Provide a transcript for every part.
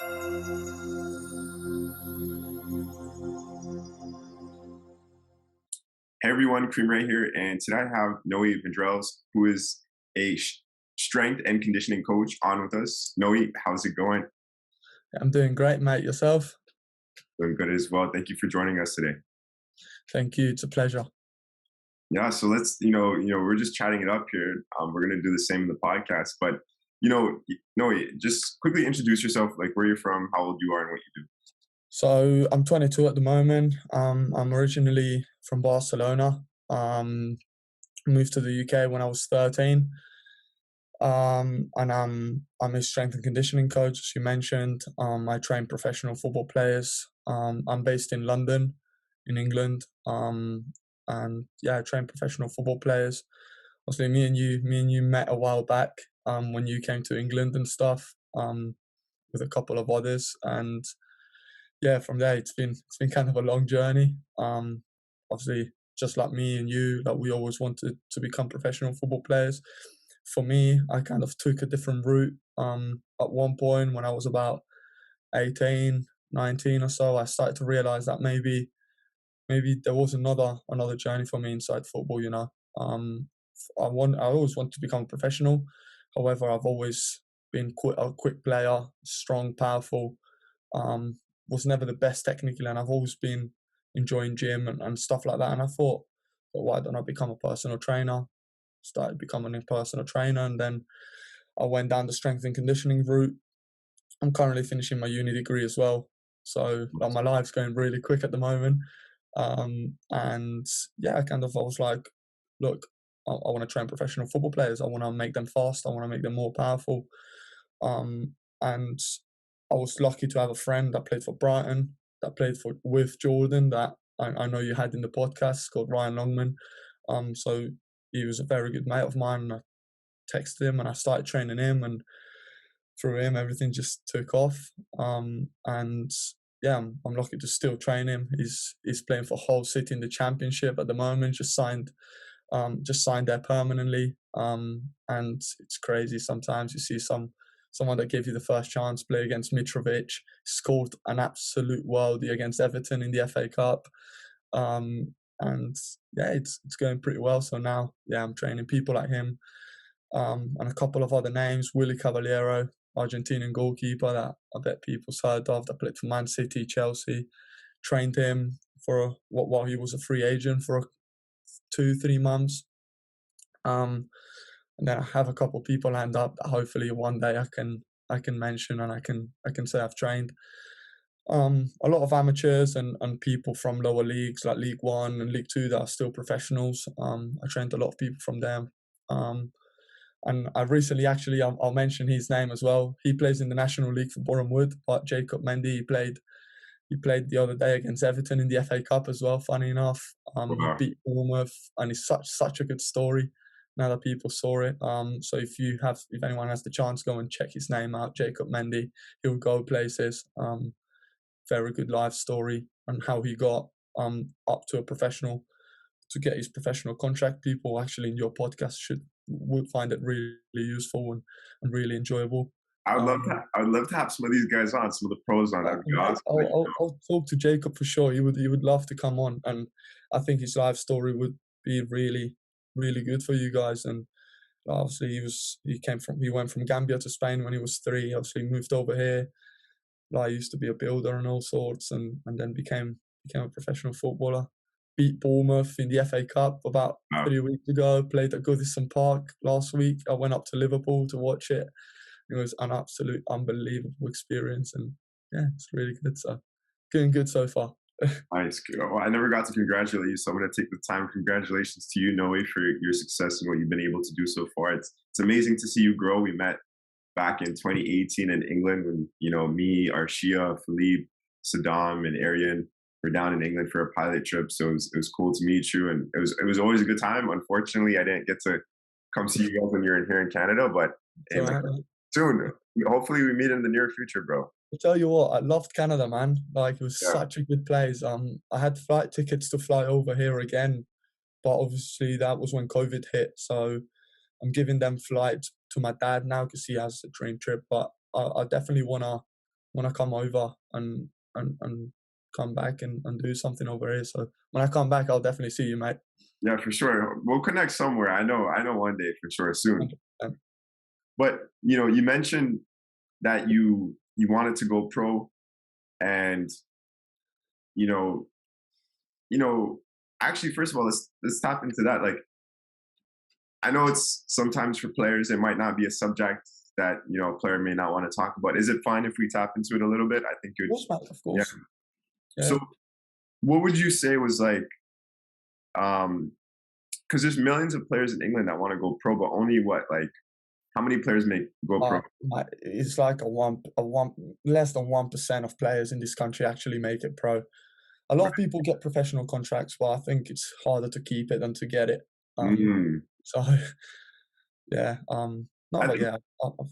Hey everyone, Cream right here, and today I have NOE VENDRELLS, who is a strength and conditioning coach, on with us. NOE, how's it going? I'm doing great, mate. Yourself? Doing good as well. Thank you for joining us today. Thank you. It's a pleasure. Yeah, so let's, we're just chatting it up here. We're gonna do the same in the podcast, but NOE, just quickly introduce yourself, like where you're from, how old you are, and what you do. So I'm 22 at the moment. I'm originally from Barcelona. Moved to the UK when I was 13. And I'm a strength and conditioning coach, as you mentioned. I train professional football players. I'm based in London, in England. And yeah, I train professional football players. Obviously, me and you met a while back. When you came to England and stuff. With a couple of others, and yeah, from there it's been kind of a long journey. Obviously, just like me and you, like we always wanted to become professional football players. For me, I kind of took a different route. At one point, when I was about 18, 19 or so, I started to realize that maybe there was another journey for me inside football. I always wanted to become a professional. However, I've always been a quick player, strong, powerful. Was never the best technically, and I've always been enjoying gym and stuff like that. And I thought, well, why don't I become a personal trainer? Started becoming a personal trainer, and then I went down the strength and conditioning route. I'm currently finishing my uni degree as well, so like, my life's going really quick at the moment. And yeah, I was like, look, I want to train professional football players. I want to make them fast. I want to make them more powerful. And I was lucky to have a friend that played for Brighton, that played with Jordan, that I know you had in the podcast, called Ryan Longman. So he was a very good mate of mine, and I texted him and I started training him, and through him everything just took off. And yeah, I'm lucky to still train him. He's playing for Hull City in the Championship at the moment. Just signed there permanently. And it's crazy. Sometimes you see someone that gave you the first chance play against Mitrovic, scored an absolute worldie against Everton in the FA Cup. And yeah, it's going pretty well. So now, yeah, I'm training people like him, and a couple of other names. Willy Caballero, Argentinian goalkeeper that I bet people's heard of, that played for Man City, Chelsea. Trained him while he was a free agent for 2-3 months. And then I have a couple of people lined up that hopefully one day I can mention, and I can say I've trained. A lot of amateurs and people from lower leagues like League One and League Two that are still professionals. I trained a lot of people from them. And I recently, actually, I'll mention his name as well. He plays in the National League for Boreham Wood, but Jacob Mendy, he played the other day against Everton in the FA Cup as well, funny enough. He Wow. beat Bournemouth, and it's such a good story now that people saw it. So if anyone has the chance, go and check his name out, Jacob Mendy. He'll go places. Very good life story, and how he got up to to get his professional contract. People actually in your podcast would find it really useful and really enjoyable. I would love to have some of these guys on, some of the pros on. That'd be awesome. I'll talk to Jacob for sure. He would love to come on, and I think his life story would be really good for you guys. And obviously he went from Gambia to Spain when he was 3. Obviously moved over here. Like, I used to be a builder and all sorts, and then became a professional footballer. Beat Bournemouth in the FA Cup about Wow. 3 weeks ago. Played at Goodison Park last week. I went up to Liverpool to watch it. It was an absolute unbelievable experience, and yeah, it's really good. So, doing good so far. Nice. Well, I never got to congratulate you, so I'm going to take the time. Congratulations to you, Noe, for your success and what you've been able to do so far. It's amazing to see you grow. We met back in 2018 in England when, me, Arshia, Philippe, Saddam, and Arian were down in England for a pilot trip. So it was cool to meet you, and it was always a good time. Unfortunately, I didn't get to come see you guys when you're in here in Canada, but So, soon, hopefully we meet in the near future, bro. I tell you what, I loved Canada, man. Like, it was Yeah. such a good place. I had flight tickets to fly over here again, but obviously that was when COVID hit. So I'm giving them flights to my dad now because he has a dream trip. But I definitely wanna when I come over and come back and do something over here. So when I come back, I'll definitely see you, mate. Yeah, for sure. We'll connect somewhere. I know one day for sure soon. 100%. But you mentioned that you wanted to go pro, and you know, you know, actually, first of all, let's tap into that. Like, I know it's sometimes for players, it might not be a subject that a player may not want to talk about. Is it fine if we tap into it a little bit? I think Of you'd, course, mate. Of yeah. course. So, Yeah. what would you say was like, because there's millions of players in England that want to go pro, but only what, like, how many players make go pro? Mate, it's like a one less than 1% of players in this country actually make it pro. A lot of Right. people get professional contracts, but I think it's harder to keep it than to get it. Mm. So yeah, no, I but think yeah,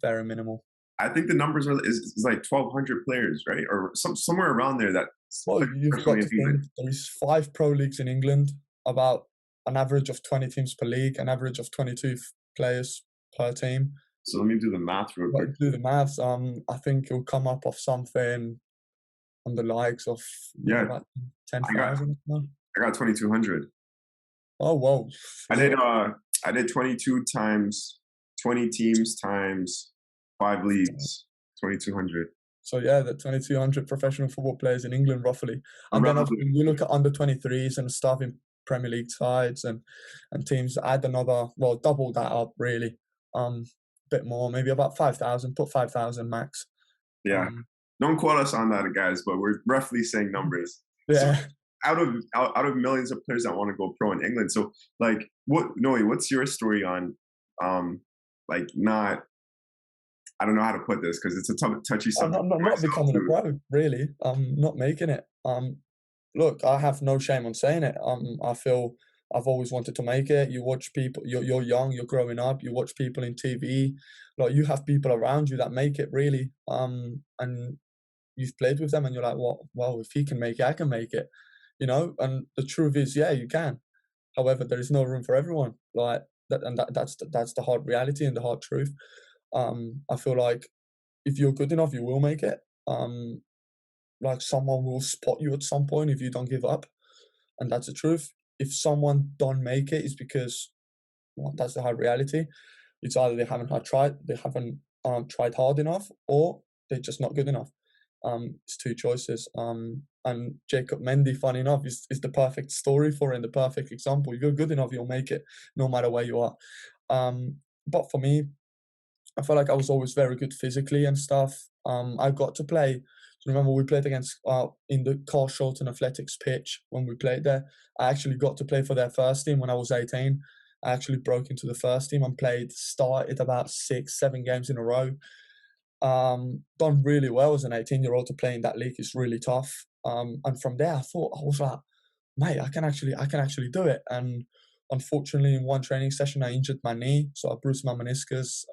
very minimal. I think the numbers is like 1,200 players, right, or somewhere around there that Well, play you've got professionally to in England. think there is 5 pro leagues in England, about an average of 20 teams per league, an average of 22 players per team. So let me do the math real quick. But do the maths, I think it'll come up of something on the likes of maybe Yeah, about I got 10,000. I got 2,200. Oh, whoa. I did Yeah. uh I did 22 times 20 teams times 5 leagues, 2,200. So yeah, the 2,200 professional football players in England, roughly. And then Around obviously you look at under 23s and stuff in Premier League sides and teams, add another, well, double that up really. Bit more, maybe about 5,000. Put 5,000 max. yeah. Um, Don't quote us on that, guys, but we're roughly saying numbers. So yeah. out of millions of players that want to go pro in England, so like what Noe, what's your story on like not I don't know how to put this because it's a touchy I'm subject not for not myself becoming a too. pro, really. I'm not making it. Look, I have no shame on saying it. I feel I've always wanted to make it. You watch people, you're young, you're growing up, you watch people in TV, like you have people around you that make it really. And you've played with them and you're like, well, if he can make it, I can make it. And the truth is, yeah, you can. However, there is no room for everyone. Like that, and that's the hard reality and the hard truth. I feel like if you're good enough, you will make it. Like someone will spot you at some point if you don't give up, and that's the truth. If someone don't make it, it's because, well, that's the hard reality. It's either they haven't tried hard enough, or they're just not good enough. It's two choices. And Jacob Mendy, funny enough, is the perfect story for it and the perfect example. If you're good enough, you'll make it, no matter where you are. But for me, I felt like I was always very good physically and stuff. I got to play. Remember, we played against in the Carl Shorten Athletics pitch when we played there. I actually got to play for their first team when I was 18. I actually broke into the first team and started about 6, 7 games in a row. Done really well as an 18-year-old to play in that league is really tough. And from there, I was like, mate, I can actually do it. And unfortunately, in one training session, I injured my knee, so I bruised my meniscus.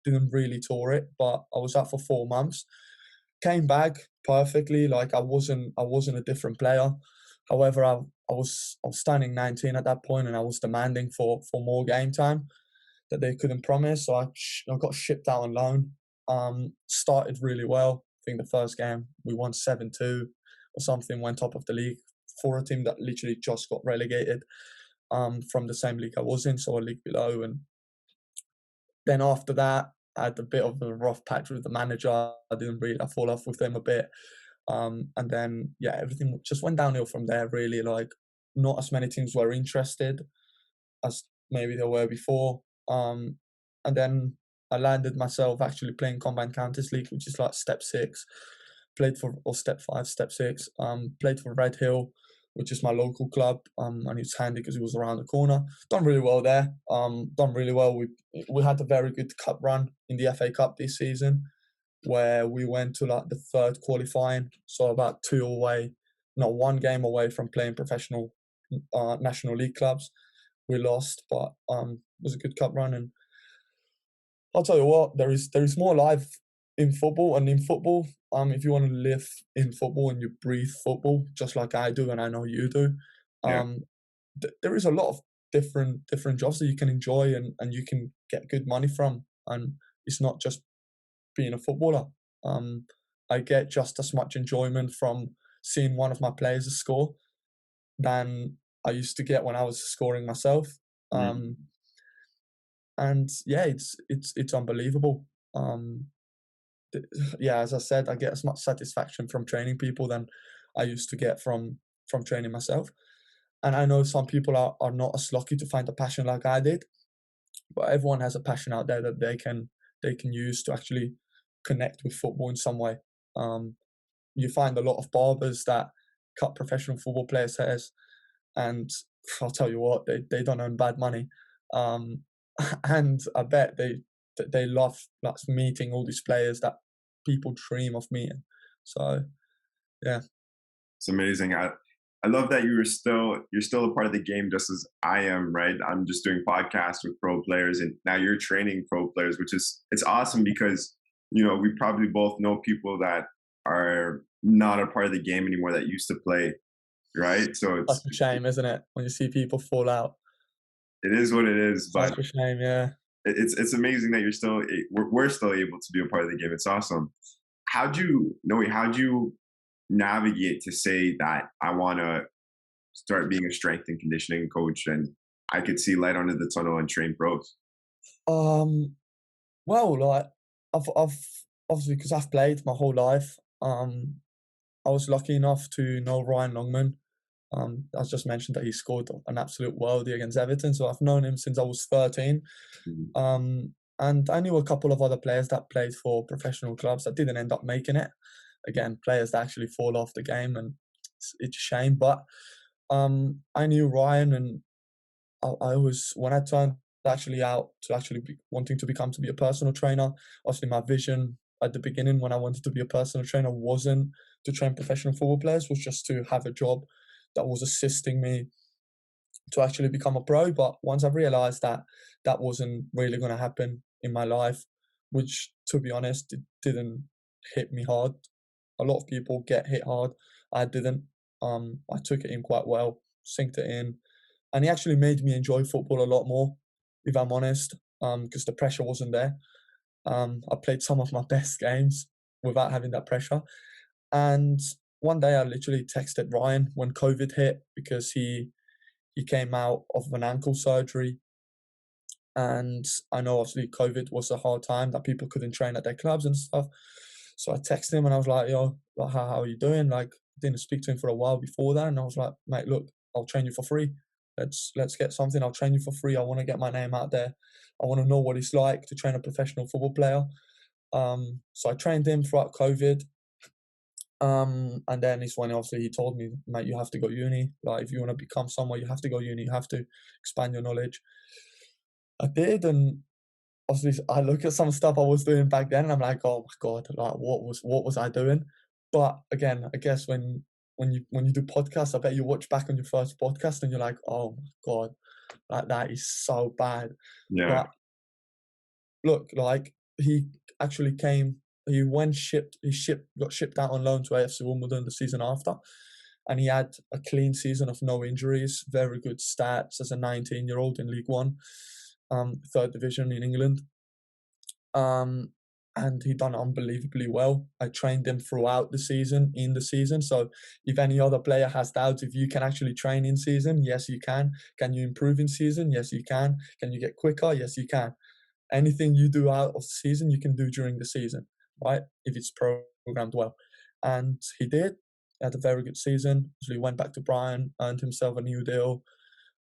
Didn't really tour it, but I was out for 4 months. Came back perfectly. Like I wasn't a different player. However, I was standing 19 at that point, and I was demanding for more game time that they couldn't promise. So I got shipped out on loan. Started really well. I think the first game we won 7-2 or something. Went top of the league for a team that literally just got relegated from the same league I was in, so a league below. And then after that, I had a bit of a rough patch with the manager. I fall off with them a bit. And then, yeah, everything just went downhill from there, really. Like, not as many teams were interested as maybe they were before. And then I landed myself actually playing Combined Counters League, which is like step 6. Or step 5, step 6. Played for Red Hill, which is my local club. And it's handy because it was around the corner. Done really well there. Done really well. We had a very good cup run in the FA Cup this season, where we went to like the third qualifying, so about 2 away, not 1 game away from playing professional National League clubs. We lost, but it was a good cup run. And I'll tell you what, there is more life in football, and in football, if you want to live in football and you breathe football, just like I do, and I know you do, Yeah. um, there is a lot of different jobs that you can enjoy and you can get good money from, and it's not just being a footballer. Um, I get just as much enjoyment from seeing one of my players score than I used to get when I was scoring myself. Mm. Um, and yeah, it's unbelievable. Um, yeah, as I said, I get as much satisfaction from training people than I used to get from training myself. And I know some people are not as lucky to find a passion like I did, but everyone has a passion out there that they can use to actually connect with football in some way. Um, you find a lot of barbers that cut professional football players' hairs, and I'll tell you what, they don't earn bad money. Um, and I bet they love like meeting all these players that people dream of meeting. So yeah. It's amazing. I love that you're still a part of the game just as I am, right? I'm just doing podcasts with pro players and now you're training pro players, which is it's awesome because we probably both know people that are not a part of the game anymore that used to play, right? So Such a shame, isn't it, when you see people fall out? it is what it is, but Such a shame, yeah. it's amazing that we're still able to be a part of the game. It's awesome. How'd you navigate to say that I want to start being a strength and conditioning coach and I could see light under the tunnel and train pros? Um, well, like I've obviously because I've played my whole life. I was lucky enough to know Ryan Longman. I just mentioned that he scored an absolute worldie against Everton, so I've known him since I was 13. Mhm. And I knew a couple of other players that played for professional clubs that didn't end up making it. Again, players that actually fall off the game, and it's a shame. But I knew Ryan, and I was when I turned actually out to actually be wanting to become to be a personal trainer. Obviously, my vision at the beginning when I wanted to be a personal trainer wasn't to train professional football players, was just to have a job that was assisting me to actually become a pro. But once I realized that that wasn't really going to happen in my life, which to be honest, it didn't hit me hard. A lot of people get hit hard. I didn't. I took it in quite well, synced it in, and he actually made me enjoy football a lot more, if I'm honest, because the pressure wasn't there. I played some of my best games without having that pressure. And one day I literally texted Ryan when COVID hit because he came out of an ankle surgery. And I know obviously COVID was a hard time that people couldn't train at their clubs and stuff. So I texted him and I was like, yo, like, how are you doing? Like, didn't speak to him for a while before that. And I was like, mate, look, I'll train you for free. Let's get something. I'll train you for free. I want to get my name out there. I want to know what it's like to train a professional football player. So I trained him throughout COVID. And then it's when obviously he told me, mate, you have to go uni. Like, if you want to become someone, you have to go uni. You have to expand your knowledge. I did, and obviously I look at some stuff I was doing back then, and I'm like, oh my god, like what was I doing? But again, I guess when you do podcasts, I bet you watch back on your first podcast and you're like, oh my god, like that is so bad. Yeah. But look, like he actually came. Got shipped out on loan to AFC Wimbledon the season after, and he had a clean season of no injuries, very good stats as a 19-year-old in League One, third division in England. Um, and he done unbelievably well. I trained him throughout the season, in the season. So if any other player has doubts if you can actually train in season, yes you can. Can you improve in season? Yes you can. Can you get quicker? Yes you can. Anything you do out of the season, you can do during the season, right? If it's programmed well. And he did. He had a very good season. So he went back to Brighton, earned himself a new deal.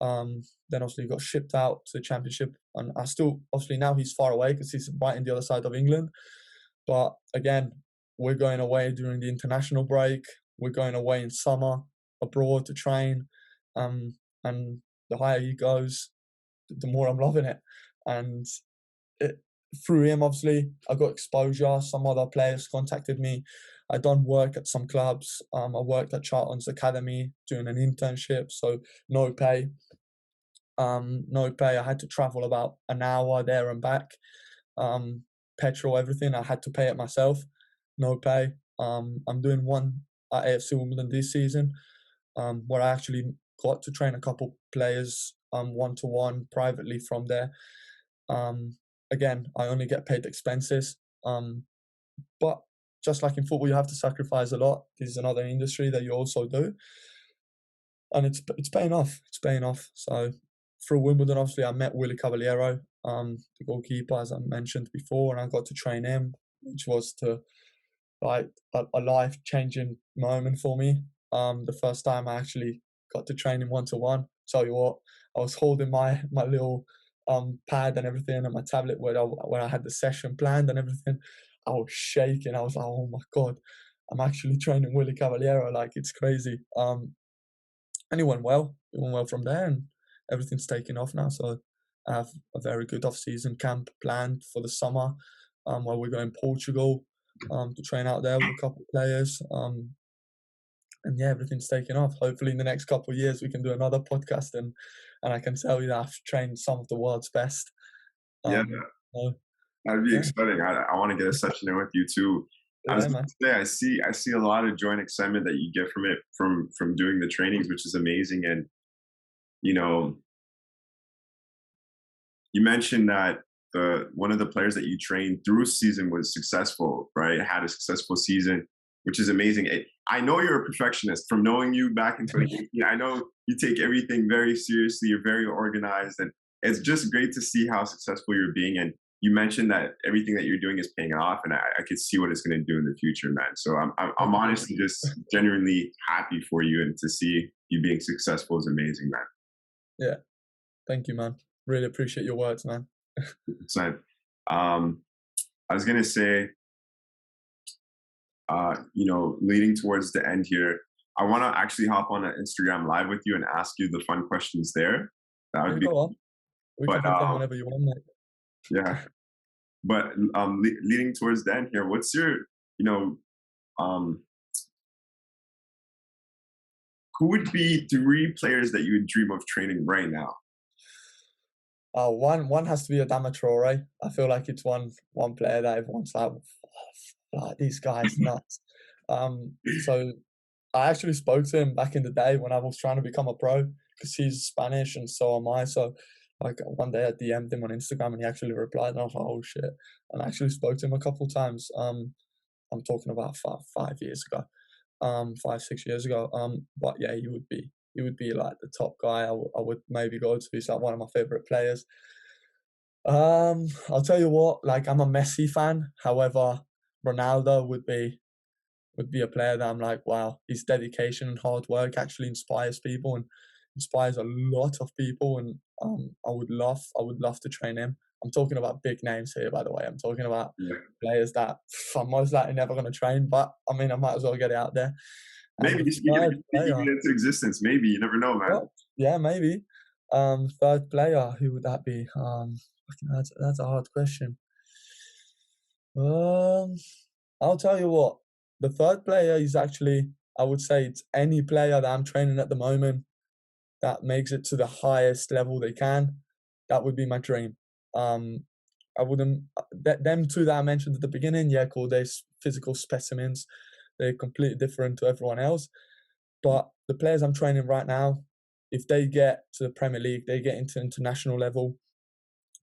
Then obviously he got shipped out to the championship, and I still obviously now he's far away because he's right in the other side of England. But again, we're going away during the international break. We're going away in summer abroad to train, and the higher he goes, the more I'm loving it. And it, through him, obviously, I got exposure. Some other players contacted me. I done work at some clubs. I worked at Charlton's Academy doing an internship, so no pay. No pay. I had to travel about an hour there and back. Um, Petrol, everything. I had to pay it myself. No pay. I'm doing one at AFC Wimbledon this season, where I actually got to train a couple players one to one privately from there. Um, Again, I only get paid expenses. But just like in football, you have to sacrifice a lot. This is another industry that you also do, and it's paying off. It's paying off. So through Wimbledon, obviously, I met Willie Cavaliero, the goalkeeper, as I mentioned before, and I got to train him, which was like a life changing moment for me. The first time I actually got to train him 1-to-1. Tell you what, I was holding my little pad and everything and my tablet where I had the session planned and everything. I was shaking. I was like, oh my god, I'm actually training Willie Cavaliero. Like, it's crazy. And it went well. It went well from there, and everything's taken off now. So I have a very good off-season camp planned for the summer, where we're going to Portugal to train out there with a couple of players. And yeah, everything's taken off. Hopefully, in the next couple of years, we can do another podcast, and I can tell you that I've trained some of the world's best. Yeah, So, that'd be yeah, exciting. I want to get a session in with you too. I was yeah, going man. to say I see a lot of joy and excitement that you get from it from doing the trainings, which is amazing. And you know, you mentioned that the one of the players that you trained through season was successful, right? Had a successful season, which is amazing. I know you're a perfectionist from knowing you back in 2018. I know you take everything very seriously. You're very organized, and it's just great to see how successful you're being. And you mentioned that everything that you're doing is paying off, and I could see what it's going to do in the future, man. So I'm Hopefully. honestly just genuinely happy for you, and to see you being successful is amazing, man. Yeah, thank you, man. Really appreciate your words, man. So, um, I was gonna say, leading towards the end here, I want to actually hop on an Instagram live with you and ask you the fun questions there. That would Yeah, be, go on. We can but hop on whenever you want, mate. yeah. But leading towards the end here, what's your, you know, um, who would be 3 players that you would dream of training right now? One has to be Adama Traore. I feel like it's one player that everyone's like these guys nuts. So I actually spoke to him back in the day when I was trying to become a pro, because he's Spanish and so am I. So like one day I DM'd him on Instagram and he actually replied, and I was like, oh shit. And I actually spoke to him a couple of times. I'm talking about 5 years ago, 5-6 years ago. But yeah, he would be like the top guy I would maybe go to. He's like one of my favorite players. I'll tell you what, like, I'm a Messi fan. However, Ronaldo would be a player that I'm like, wow, his dedication and hard work actually inspires people and inspires a lot of people. And I would love to train him. I'm talking about big names here, by the way. I'm talking about Yeah. players that I'm most likely never going to train, but I mean, I might as well get it out there. And Maybe the you third can speak player, it into existence. Maybe you never know, man. well, yeah, maybe. Third player, who would that be? Fucking, that's a hard question. Um, I'll tell you what. The third player is actually, I would say, it's any player that I'm training at the moment that makes it to the highest level they can. That would be my dream. Um, I wouldn't. Them two that I mentioned at the beginning, yeah, cool. They're physical specimens. They're completely different to everyone else. But the players I'm training right now, if they get to the Premier League, they get into international level,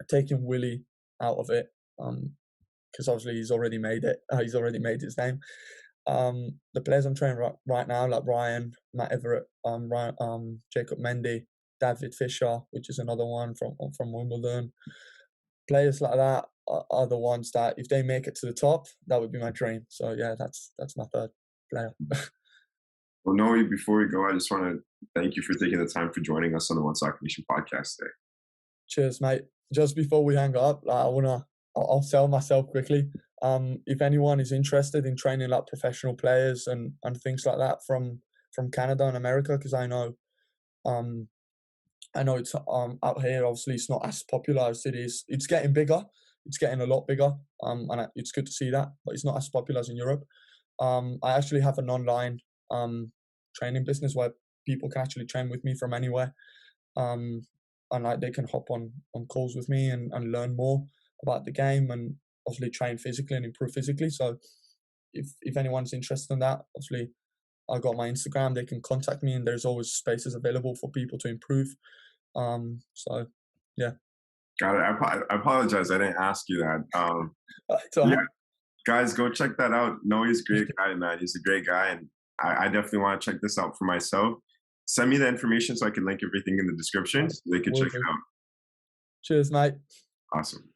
taking Willie out of it, because obviously he's already made it. He's already made his name. The players I'm training right now, like Ryan, Matt Everett, Jacob Mendy, David Fisher, which is another one from Wimbledon. Players like that are the ones that, if they make it to the top, that would be my dream. So yeah, that's my third player. Well, Noe, before we go, I just want to thank you for taking the time for joining us on the One Soccer Nation podcast today. Cheers, mate. Just before we hang up, like, I'll sell myself quickly. If anyone is interested in training like professional players and things like that from Canada and America, because um I know it's out here. Obviously, it's not as popular as it is. It's getting bigger. It's getting a lot bigger. It's good to see that, but it's not as popular as in Europe. I actually have an online training business where people can actually train with me from anywhere. Um, and like they can hop on calls with me and learn more about the game, and obviously train physically and improve physically. So if anyone's interested in that, obviously I got my Instagram. They can contact me, and there's always spaces available for people to improve. So yeah. Got it. I apologize. I didn't ask you that. It's all Yeah, right. Guys, go check that out. Noe's a great guy, man. He's a great guy, and I definitely want to check this out for myself. Send me the information so I can link everything in the description so they can Will check do. it out. Cheers, mate. Awesome.